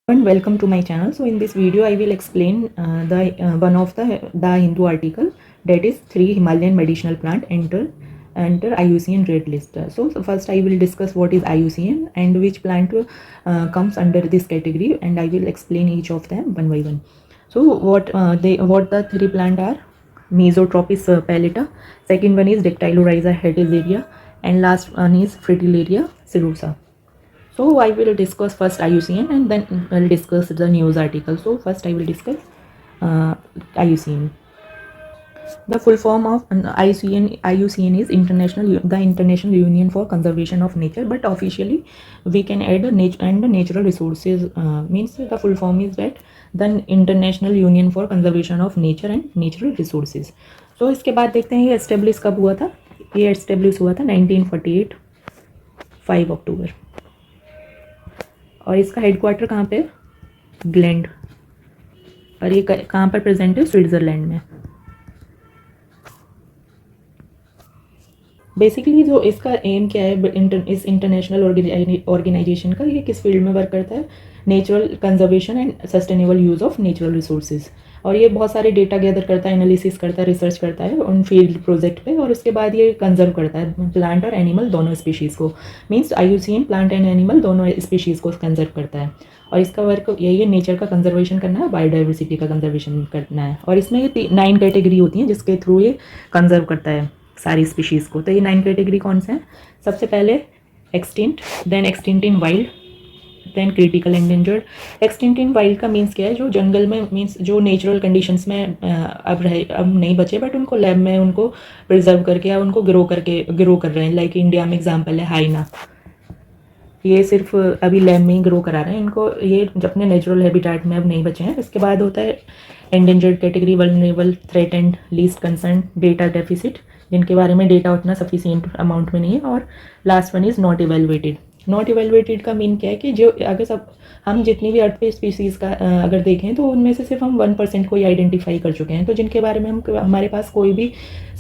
And welcome to my channel. So in this video I will explain the one of the Hindu article, that is 3 Himalayan medicinal plant enter IUCN Red List. So first I will discuss what is IUCN and which plant comes under this category, and I will explain each of them one by one. So what the 3 plant are: Mesotropis pallida, second one is Dactylorhiza hetellaria, and last one is Fritillaria cerosa. So I will discuss first IUCN and then I'll discuss the news article. So first I will discuss IUCN. The full form of IUCN is the International Union for Conservation of Nature, but officially we can add natural resources. Means the full form is that the International Union for Conservation of Nature and Natural Resources. So इसके बाद देखते हैं ये establish कब हुआ था. ये establish हुआ था 1948 5 अक्टूबर, और इसका हेडक्वार्टर कहाँ पे? ग्लैंड, और ये कहाँ पर प्रेजेंट है? स्विट्ज़रलैंड में. बेसिकली जो इसका एम क्या है इस इंटरनेशनल ऑर्गेनाइजेशन का, ये किस फील्ड में वर्क करता है? Natural conservation and sustainable use of natural resources. और ये बहुत सारे डेटा गैदर करता है, एनालिसिस करता है, रिसर्च करता है उन फील्ड प्रोजेक्ट पे, और उसके बाद ये कंजर्व करता है प्लांट और एनिमल दोनों स्पीशीज़ को. Means IUCN plant and animal दोनों स्पीशीज़ को कंजर्व करता है, और इसका वर्क यही है, नेचर का कंजर्वेशन करना है, बायोडाइवर्सिटी का कंजर्वेशन करना है. और इसमें ये 9 कैटेगरी होती हैं जिसके थ्रू ये कंजर्व करता है सारी स्पीशीज़ को. तो ये 9 कैटेगरी कौन से हैं? सबसे पहले extinct, then extinct in wild, then critical endangered. Extinct in wild का मीन्स क्या है? जो जंगल में, मीन्स जो नेचुरल कंडीशंस में अब नहीं बचे, बट उनको लैब में उनको प्रिजर्व करके या उनको ग्रो कर रहे हैं. लाइक इंडिया में एग्जाम्पल है हाइना, ये सिर्फ अभी लैब में ही ग्रो करा रहे हैं इनको, ये अपने नेचुरल हैबिटेट में अब नहीं बचे हैं. इसके बाद होता है endangered category, vulnerable, threatened, least concern, data deficit, जिनके बारे में डेटा उतना सफिशिएंट अमाउंट में नहीं है. और last one is not evaluated. Not evaluated का मीन क्या है कि जो अगर हम जितनी भी अर्थ पे स्पीसीज़ का अगर देखें तो उनमें से सिर्फ हम 1% को ही आइडेंटिफाई कर चुके हैं. तो जिनके बारे में हमारे पास कोई भी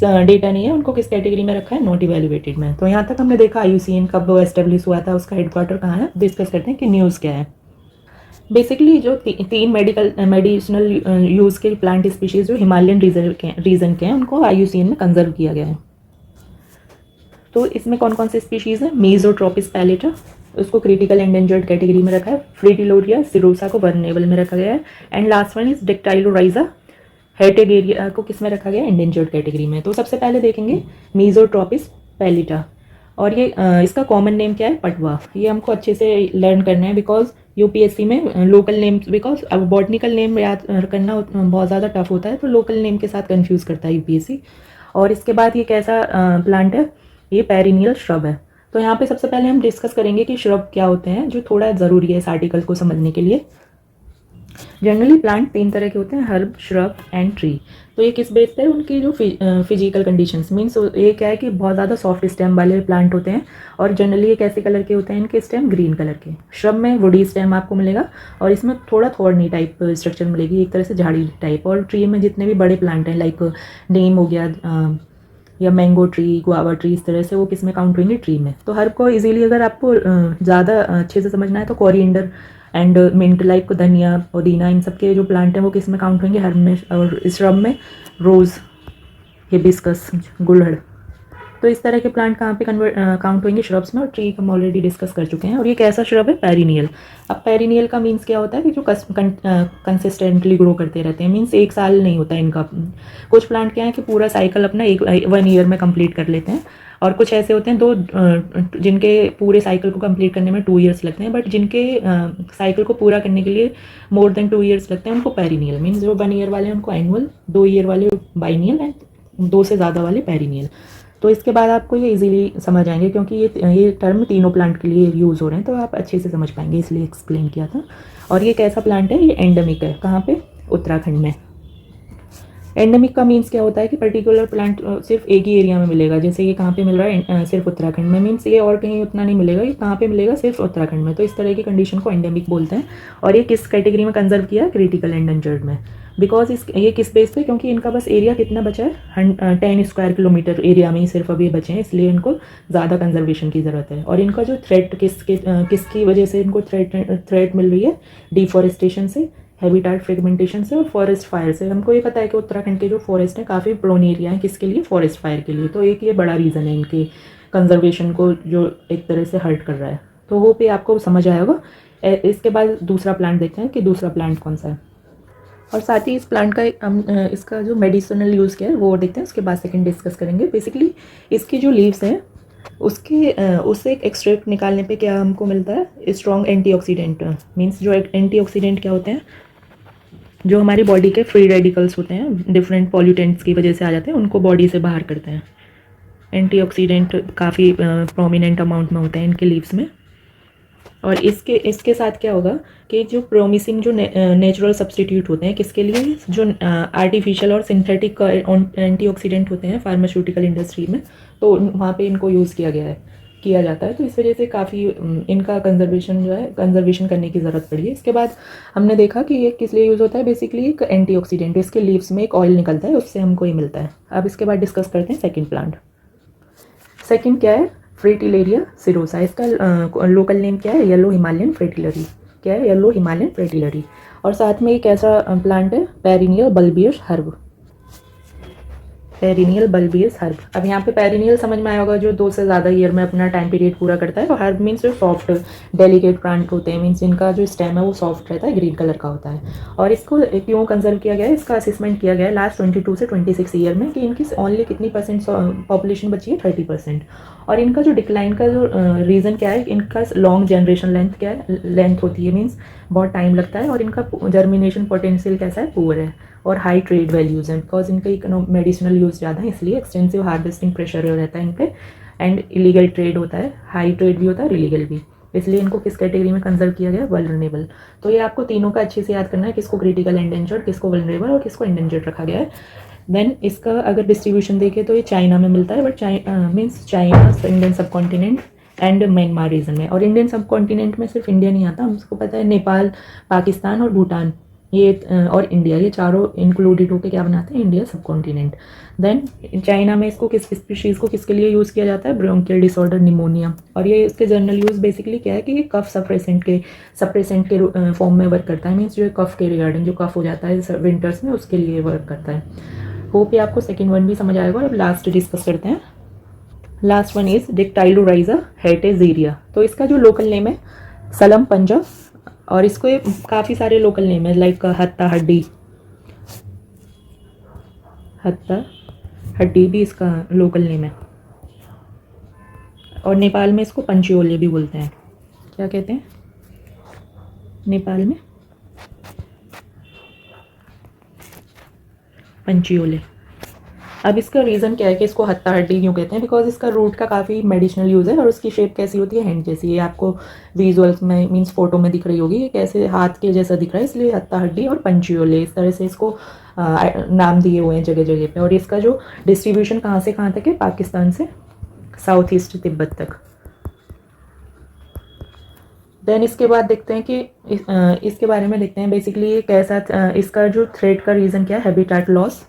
डेटा नहीं है, उनको किस कैटेगरी में रखा है? नॉट इवेलुएटेड में. तो यहाँ तक हमने देखा IUCN कब एस्टेब्लिश हुआ था, उसका हेडक्वार्टर कहाँ है. डिस्कस करते हैं कि न्यूज़ क्या है. बेसिकली जो 3 मेडिसिनल यूज़ के प्लांट स्पीशीज़ जो हिमालयन रीजन के हैं उनको IUCN में कंजर्व किया गया है. तो इसमें कौन कौन से स्पीशीज़ हैं? मेसोट्रोपिस पैलेटा, उसको क्रिटिकल एंडेंजर्ड कैटेगरी में रखा है. फ्रिटिलोरिया सिरोसा को वल्नरेबल में रखा गया है. एंड लास्ट वन इज डेक्टाइलोराइजा हेटेगेरिया को किस में रखा गया? एंडेंजर्ड कैटेगरी में. तो सबसे पहले देखेंगे मेसोट्रोपिस पैलेटा, और ये इसका कॉमन नेम क्या है? पटवा. ये हमको अच्छे से लर्न करना है बिकॉज UPSC में लोकल नेम्स, बिकॉज अब बॉटनिकल नेम याद करना बहुत ज़्यादा टफ होता है, तो लोकल नेम के साथ कंफ्यूज करता है UPSC. और इसके बाद ये कैसा प्लांट है? ये पेरिनियल श्रब है. तो यहाँ पे सबसे पहले हम डिस्कस करेंगे कि श्रब क्या होते हैं, जो थोड़ा ज़रूरी है इस आर्टिकल को समझने के लिए. जनरली प्लांट 3 तरह के होते हैं: हर्ब, श्रब एंड ट्री. तो ये किस बेस पे? उनकी जो फिजिकल कंडीशंस. मीन्स ये क्या है कि बहुत ज़्यादा सॉफ्ट स्टेम वाले प्लांट होते हैं, और जनरली ये कैसे कलर के होते हैं? इनके स्टेम ग्रीन कलर के. श्रब में वुडी स्टेम आपको मिलेगा, और इसमें थोड़ा थॉर्नी टाइप स्ट्रक्चर मिलेगी, एक तरह से झाड़ी टाइप. और ट्री में जितने भी बड़े प्लांट हैं, लाइक नीम हो गया या मैंगो ट्री, गुआवा ट्री, इस तरह से वो किस में काउंट होंगे? ट्री में. तो हर्ब को इजीली अगर आपको ज़्यादा अच्छे से समझना है तो कोरिएंडर एंड मिंट, लाइक धनिया, पुदीना, इन सब के जो प्लांट हैं वो किस में काउंट होंगे? हर्ब में. और श्रब में रोज़, हिबिस्कस, गुड़हल. तो इस तरह के प्लांट कहाँ पे काउंट होंगे? श्रब्स में. और ट्री हम ऑलरेडी डिस्कस कर चुके हैं. और ये कैसा श्रब है? पेरिनियल. अब पेरिनियल का मीन्स क्या होता है कि जो कंसिस्टेंटली ग्रो करते रहते हैं. मीन्स 1 साल नहीं होता है इनका. कुछ प्लांट क्या है कि पूरा साइकिल अपना 1 ईयर में कंप्लीट कर लेते हैं, और कुछ ऐसे होते हैं जिनके पूरे साइकिल को कंप्लीट करने में 2 ईयर्स लगते हैं, बट जिनके साइकिल को पूरा करने के लिए मोर देन 2 ईयर्स लगते हैं उनको पेरिनियल. मीन्स जो 1 ईयर वाले हैं उनको एनुअल, 2 ईयर वाले बाइनियल, एंड 2 से ज़्यादा वाले पेरिनियल. तो इसके बाद आपको ये इजीली समझ आएंगे, क्योंकि ये टर्म तीनों प्लांट के लिए यूज़ हो रहे हैं, तो आप अच्छे से समझ पाएंगे, इसलिए एक्सप्लेन किया था. और ये कैसा प्लांट है? ये एंडेमिक है. कहाँ पे? उत्तराखंड में. एंडेमिक का मीन्स क्या होता है कि पर्टिकुलर प्लांट सिर्फ एक ही एरिया में मिलेगा, जैसे ये कहाँ पे मिल रहा है, सिर्फ उत्तराखंड में, मीन्स ये और कहीं उतना नहीं मिलेगा, ये कहाँ पे मिलेगा, सिर्फ उत्तराखंड में। तो इस तरह की कंडीशन को एंडेमिक बोलते हैं। और ये किस कैटेगरी में कंजर्व किया है, क्रिटिकल एंडेंजर्ड में। बिकॉज ये किस बेस पे, क्योंकि इनका बस एरिया कितना बचा है, 10 स्क्वायर किलोमीटर एरिया में ही सिर्फ अभी बचे हैं, इसलिए इनको ज़्यादा कंजर्वेशन की ज़रूरत है। और इनका जो थ्रेट किसकी वजह से इनको थ्रेट मिल रही है, डिफॉरेस्टेशन से, हैबिटाट फ्रेगमेंटेशन से और फॉरेस्ट फायर से। हमको ये पता है कि उत्तराखंड के जो फॉरेस्ट हैं काफ़ी प्रोन एरिया हैं किसके लिए, फॉरेस्ट फायर के लिए। तो एक ये बड़ा रीज़न है इनके कंजर्वेशन को जो एक तरह से हर्ट कर रहा है। तो वो पे आपको समझ आया होगा। इसके बाद दूसरा प्लांट देखते हैं कि दूसरा प्लांट कौन सा है, और साथ ही इस प्लांट का इसका जो मेडिसिनल यूज़ क्या है वो देखते हैं, उसके बाद सेकंड डिस्कस करेंगे। बेसिकली इसके जो लीव्स हैं उससे एक एक्सट्रैक्ट निकालने पे क्या हमको मिलता है, स्ट्रॉन्ग एंटीऑक्सीडेंट। मींस जो एंटीऑक्सीडेंट क्या होते हैं, जो हमारी बॉडी के फ्री रेडिकल्स होते हैं डिफरेंट पॉल्यूटेंट्स की वजह से आ जाते हैं, उनको बॉडी से बाहर करते हैं। एंटीऑक्सीडेंट काफ़ी प्रोमिनेंट अमाउंट में होते हैं इनके लीव्स में। और इसके साथ क्या होगा कि जो प्रोमिसिंग जो नेचुरल सब्सटीट्यूट होते हैं किसके लिए, जो आर्टिफिशियल और सिंथेटिक एंटीऑक्सीडेंट होते हैं फार्मास्यूटिकल इंडस्ट्री में, तो वहाँ पे इनको यूज़ किया जाता है। तो इस वजह से काफ़ी इनका कंजर्वेशन करने की ज़रूरत पड़ी है। इसके बाद हमने देखा कि ये किस लिए यूज़ होता है, बेसिकली एक एंटीऑक्सीडेंट। इसके लीव्स में एक ऑयल निकलता है, उससे हमको ये मिलता है। अब इसके बाद डिस्कस करते हैं सेकेंड प्लांट। सेकेंड क्या है, फ्रेटिलेरिया सिरोसा। इसका लोकल नेम क्या है, येलो हिमालयन फ्रेटिलरी। क्या है, येलो हिमालयन फ्रेटिलरी। और साथ में एक ऐसा प्लांट है, perennial bulbous herb. Perennial bulbous herb. अब यहाँ पे पेरिनियल समझ में आया होगा, जो 2 से ज़्यादा ईयर में अपना टाइम पीरियड पूरा करता है। और हर्ब मीन्स जो सॉफ्ट डेलिकेट प्लांट होते हैं, मीन्स इनका जो स्टेम है वो सॉफ्ट रहता है, ग्रीन कलर का होता है। और इसको क्यों कंजर्व किया गया है, इसका असेसमेंट किया गया है लास्ट 22 से 26 ईयर में कि इनकी ओनली कितनी परसेंट पॉपुलेशन बची है, 30%। और इनका जो डिक्लाइन का जो रीज़न क्या है, इनका लॉन्ग जनरेशन लेंथ होती है, मीन्स बहुत टाइम लगता है। और इनका जर्मिनेशन पोटेंशियल कैसा है, पुअर है। और हाई ट्रेड वैल्यूज़ हैं, बिकॉज इनका मेडिसिनल यूज़ ज़्यादा है, इसलिए एक्सटेंसिव हार्वेस्टिंग प्रेशर रहता है इन पे। एंड इलीगल ट्रेड होता है, हाई ट्रेड भी होता है और इलीगल भी, इसलिए इनको किस कैटेगरी में कंजर्व किया गया, वल्नरेबल। तो ये आपको तीनों का अच्छे से याद करना है, किसको क्रिटिकल एंडेंजर्ड, किसको वल्नरेबल और किसको एंडेंजर्ड रखा गया है। देन इसका अगर डिस्ट्रीब्यूशन देखें तो ये चाइना में मिलता है, बट मीन्स चाइना, इंडियन सब कॉन्टिनेंट एंड म्यांमार रीजन में। और इंडियन सब कॉन्टिनेंट में सिर्फ इंडिया नहीं आता, हमको पता है नेपाल, पाकिस्तान और भूटान, ये और इंडिया, ये चारों इंक्लूडेड होकर क्या बनाते हैं, इंडिया सब कॉन्टिनेंट। देन चाइना में इसको किस स्पीशीज़ को किसके लिए यूज़ किया जाता है, ब्रोंकियल डिसऑर्डर, निमोनिया। और ये इसके जनरल यूज़ बेसिकली क्या है कि ये कफ सप्रेसेंट के फॉर्म में वर्क करता है, मीन्स जो कफ के रिगार्डिंग जो कफ हो जाता है विंटर्स में, उसके लिए वर्क करता है। होप ये आपको सेकेंड वन भी समझ आएगा। और अब लास्ट डिस्कस करते हैं। Last one is Dactylorhiza hatagirea. तो इसका जो लोकल नेम है, सलम पंजा। और इसको काफ़ी सारे लोकल नेम है, लाइक हत्ता हड्डी भी इसका लोकल नेम है। और नेपाल में इसको पंचियोले भी बोलते हैं। क्या कहते हैं नेपाल में, पंचियोले। अब इसका रीज़न क्या है कि इसको हत्ता हड्डी क्यों कहते हैं, बिकॉज इसका रूट का काफ़ी मेडिसिनल यूज़ है। और उसकी शेप कैसी होती है, हैंड जैसी। ये आपको विजुअल्स में मीन्स फोटो में दिख रही होगी, ये कैसे हाथ के जैसा दिख रहा है, इसलिए हत्ता हड्डी और पंचियोले इस तरह से इसको नाम दिए हुए हैं जगह जगह पे। और इसका जो डिस्ट्रीब्यूशन कहाँ से कहाँ तक है, पाकिस्तान से साउथ ईस्ट तिब्बत तक। देन इसके बाद देखते हैं कि इसके बारे में देखते हैं बेसिकली कैसा, इसका जो थ्रेट का रीज़न क्या है, habitat loss,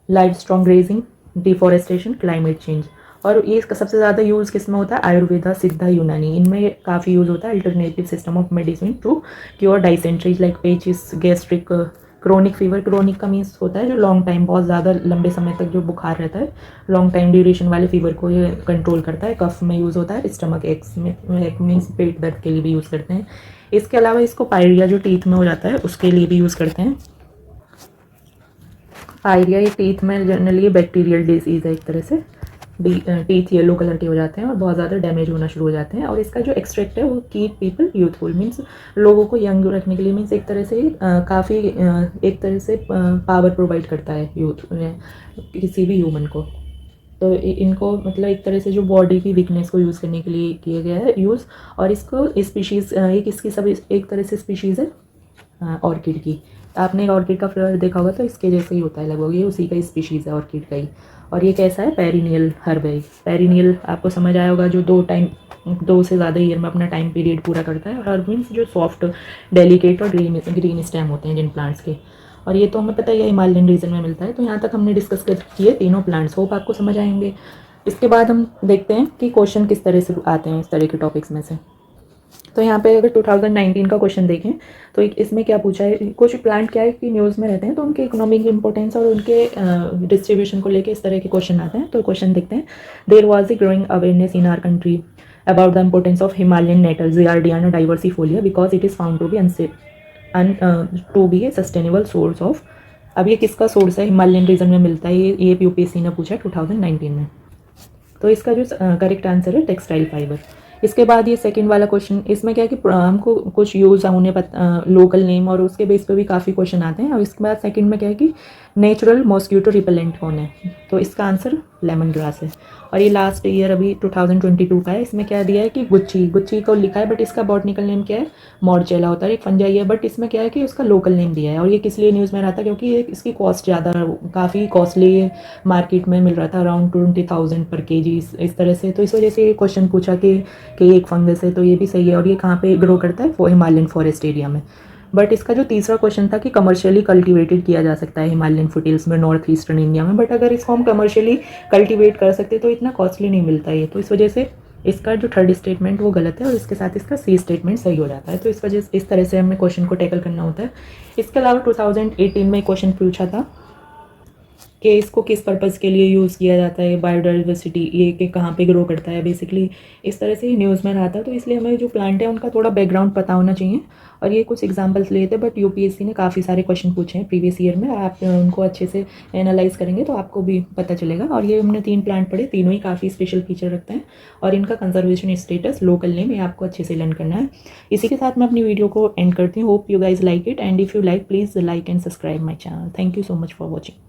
live strong grazing, deforestation, climate change. और ये इसका सबसे ज़्यादा यूज़ किस में होता है, आयुर्वेदा, सिद्धा, यूनानी, इनमें काफ़ी यूज़ होता है। Alternative system of medicine to cure dysenteries like पेचिस, गैस्ट्रिक, क्रोनिक फीवर। क्रोनिक का मीन्स होता है जो लॉन्ग टाइम, बहुत ज़्यादा लंबे समय तक जो बुखार रहता है, लॉन्ग टाइम ड्यूरेशन वाले फीवर को ये कंट्रोल करता है। कफ में यूज़ होता है, स्टमक एक्स में मीन्स पेट दर्द के लिए भी यूज़ करते हैं। इसके अलावा इसको पायरिया जो टीथ में हो जाता है उसके लिए भी यूज़ करते हैं। पायरिया ये टीथ में जनरली बैक्टीरियल डिजीज़ है एक तरह से। टीथ येलो कलर के हो जाते हैं और बहुत ज़्यादा डैमेज होना शुरू हो जाते हैं। और इसका जो एक्सट्रैक्ट है वो कीप पीपल यूथफुल, मीन्स लोगों को यंग रखने के लिए, मीन्स एक तरह से काफ़ी एक तरह से पावर प्रोवाइड करता है यूथ किसी भी ह्यूमन को। तो इनको मतलब एक तरह से जो बॉडी की वीकनेस को यूज़ करने के लिए किया गया है यूज़। और इसको स्पीशीज़, ये किसकी सब एक तरह से स्पीशीज़ है, ऑर्किड की। आपने ऑर्किड का फ्लावर देखा होगा तो इसके जैसे ही होता है लगभग, ये उसी का स्पीशीज़ है ऑर्किड का ही। और ये कैसा है, पेरिनियल हर्ब है। पेरिनियल आपको समझ आया होगा, जो 2 से ज़्यादा ईयर में अपना टाइम पीरियड पूरा करता है। और हर्ब मीन्स जो सॉफ्ट, डेलिकेट और ग्रीन स्टेम होते हैं जिन प्लांट्स के। और ये तो हमें पता ही है हिमालयन रीजन में मिलता है। तो यहाँ तक हमने डिस्कस कर किए तीनों प्लांट्स, होप आपको समझ आएंगे। इसके बाद हम देखते हैं कि क्वेश्चन किस तरह से आते हैं इस तरह के टॉपिक्स में से। तो यहाँ पे अगर 2019 का क्वेश्चन देखें तो इसमें क्या पूछा है, कुछ प्लांट क्या है कि न्यूज़ में रहते हैं तो उनके इकोनॉमिक इंपॉर्टेंस और उनके डिस्ट्रीब्यूशन को लेके इस तरह के क्वेश्चन आते हैं। तो क्वेश्चन देखते हैं। There was a growing awareness in our country about the importance of Himalayan nettles Giardiana diversifolia because it is found to be a sustainable source of। अब ये किसका सोर्स है, हिमालयन रीजन में मिलता है, ये यूपीएससी ने पूछा 2019 में। तो इसका जो करेक्ट आंसर है टेक्सटाइल फाइबर। इसके बाद ये सेकंड वाला क्वेश्चन, इसमें क्या है कि हमको कुछ यूज़ उन्हें लोकल नेम और उसके बेस पे भी काफ़ी क्वेश्चन आते हैं। और इसके बाद सेकंड में क्या है कि नेचुरल मॉस्क्यूटो रिपेलेंट कौन है, तो इसका आंसर लेमन ग्रास है। और ये लास्ट ईयर अभी 2022 का है। इसमें क्या दिया है कि गुच्ची को लिखा है, बट इसका बॉटनिकल नेम क्या है, मॉर्चेला होता है, एक फंजाई है, बट इसमें क्या है कि उसका लोकल नेम दिया है। और ये किस लिए न्यूज़ में रहा था, क्योंकि इसकी कॉस्ट ज़्यादा, काफ़ी कॉस्टली मार्केट में मिल रहा था, अराउंड 20,000 पर केजी इस तरह से। तो इस वजह से ये क्वेश्चन पूछा कि एक फंगस है, तो ये भी सही है। और ये कहाँ पे ग्रो करता है, वो हिमालयन फॉरेस्ट एरिया में। बट इसका जो तीसरा क्वेश्चन था कि कमर्शियली कल्टीवेटेड किया जा सकता है हिमालयन फुटहिल्स में, नॉर्थ ईस्टर्न इंडिया में, बट अगर इसको हम कमर्शियली कल्टीवेट कर सकते तो इतना कॉस्टली नहीं मिलता ये। तो इस वजह से इसका जो थर्ड स्टेटमेंट वो गलत है और इसके साथ इसका सी स्टेटमेंट सही हो जाता है। तो इस वजह से इस तरह से हमें क्वेश्चन को टैकल करना होता है। इसके अलावा 2018 में क्वेश्चन पूछा था कि इसको किस पर्पज़ के लिए यूज़ किया जाता है, बायोडाइवर्सिटी ये कि कहाँ पे ग्रो करता है, बेसिकली इस तरह से ही न्यूज़ में रहा था। तो इसलिए हमें जो प्लांट है उनका थोड़ा बैकग्राउंड पता होना चाहिए। और ये कुछ एग्जांपल्स लिए थे, बट यूपीएससी ने काफ़ी सारे क्वेश्चन पूछे हैं प्रीवियस ईयर में। आप उनको अच्छे से एनालाइज करेंगे तो आपको भी पता चलेगा। और ये हमने 3 प्लांट पढ़े, तीनों ही काफ़ी स्पेशल फीचर रखते हैं और इनका कंजर्वेशन स्टेटस, लोकल नेम, ये आपको अच्छे से लर्न करना है। इसी के साथ मैं अपनी वीडियो को एंड करती हूँ। Hope you guys like it, and if you like please like and subscribe my channel. Thank you so much for watching.